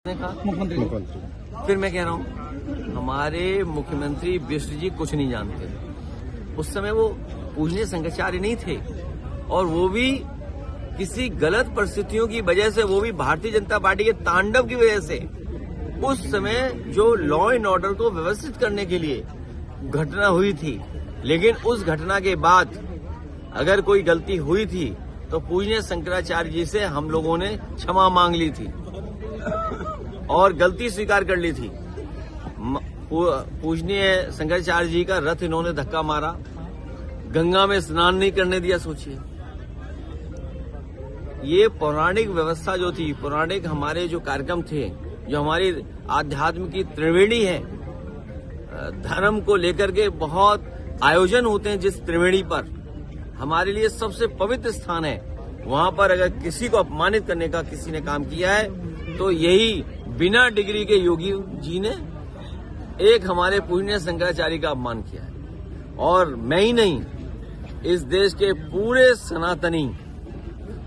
मुख्यमंत्री फिर मैं कह रहा हूँ हमारे मुख्यमंत्री बिष्ट जी कुछ नहीं जानते। उस समय वो पूजनीय शंकराचार्य नहीं थे और वो भी किसी गलत परिस्थितियों की वजह से, वो भी भारतीय जनता पार्टी के तांडव की वजह से उस समय जो लॉ एंड ऑर्डर को व्यवस्थित करने के लिए घटना हुई थी। लेकिन उस घटना के बाद अगर कोई गलती हुई थी तो पूजनीय शंकराचार्य जी से हम लोगों ने क्षमा मांग ली थी और गलती स्वीकार कर ली थी। पूजनीय शंकराचार्य जी का रथ इन्होंने धक्का मारा, गंगा में स्नान नहीं करने दिया। सोचिए, ये पौराणिक व्यवस्था जो थी, पौराणिक हमारे जो कार्यक्रम थे, जो हमारी आध्यात्म की त्रिवेणी है, धर्म को लेकर के बहुत आयोजन होते हैं, जिस त्रिवेणी पर हमारे लिए सबसे पवित्र स्थान है, वहां पर अगर किसी को अपमानित करने का किसी ने काम किया है तो यही बिना डिग्री के योगी जी ने एक हमारे पूजनीय शंकराचार्य का अपमान किया है। और मैं ही नहीं, इस देश के पूरे सनातनी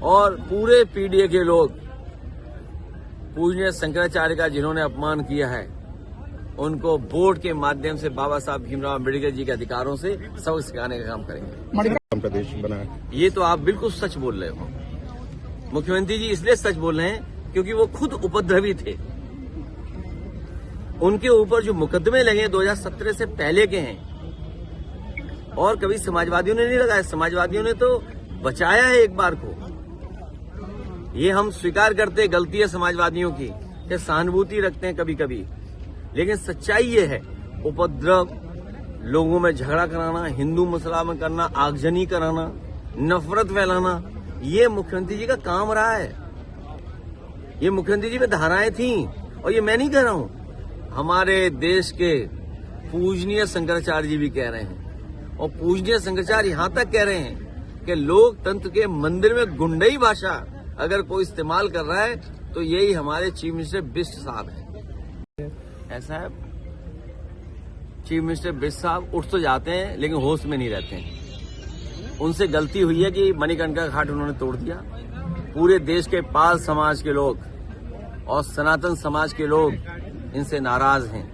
और पूरे पीडीए के लोग पूजनीय शंकराचार्य का जिन्होंने अपमान किया है, उनको वोट के माध्यम से बाबा साहब भीमराव अम्बेडकर जी के अधिकारों से सबक सिखाने का काम करेंगे। प्रदेश बना है, ये तो आप बिल्कुल सच बोल रहे हो। मुख्यमंत्री जी इसलिए सच बोल रहे हैं क्योंकि वो खुद उपद्रवी थे। उनके ऊपर जो मुकदमे लगे 2017 से पहले के हैं और कभी समाजवादियों ने नहीं लगाया। समाजवादियों ने तो बचाया है एक बार को। ये हम स्वीकार करते, गलती है समाजवादियों की, कि सहानुभूति रखते हैं कभी कभी, लेकिन सच्चाई ये है, उपद्रव, लोगों में झगड़ा कराना, हिंदू मुसलमान करना, आगजनी कराना, नफरत फैलाना, ये मुख्यमंत्री जी का काम रहा है। ये मुख्यमंत्री जी पे धाराएं थी और ये मैं नहीं कह रहा हूं, हमारे देश के पूजनीय शंकराचार्य जी भी कह रहे हैं। और पूजनीय शंकराचार्य यहां तक कह रहे हैं कि लोकतंत्र के मंदिर में गुंडई भाषा अगर कोई इस्तेमाल कर रहा है तो यही हमारे चीफ मिनिस्टर बिष्ट साहब है। ऐसा है, चीफ मिनिस्टर बिष्ट साहब उठ तो जाते हैं लेकिन होश में नहीं रहते हैं। उनसे गलती हुई है कि मणिकर्णिका घाट उन्होंने तोड़ दिया। पूरे देश के पाल समाज के लोग और सनातन समाज के लोग इनसे नाराज हैं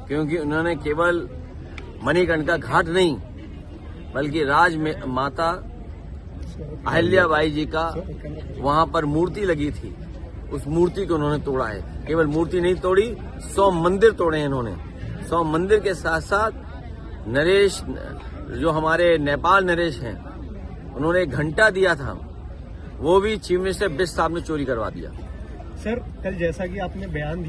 क्योंकि उन्होंने केवल मणिकर्णिका घाट नहीं बल्कि माता अहिल्याबाई जी का वहां पर मूर्ति लगी थी, उस मूर्ति को उन्होंने तोड़ा है। केवल मूर्ति नहीं तोड़ी, 100 मंदिर तोड़े हैं इन्होंने। 100 मंदिर के साथ साथ नरेश, जो हमारे नेपाल नरेश हैं, उन्होंने एक घंटा दिया था, वो भी चीफ मिनिस्टर बिष्ट साहब ने चोरी करवा दिया। सर, कल जैसा कि आपने बयान दिया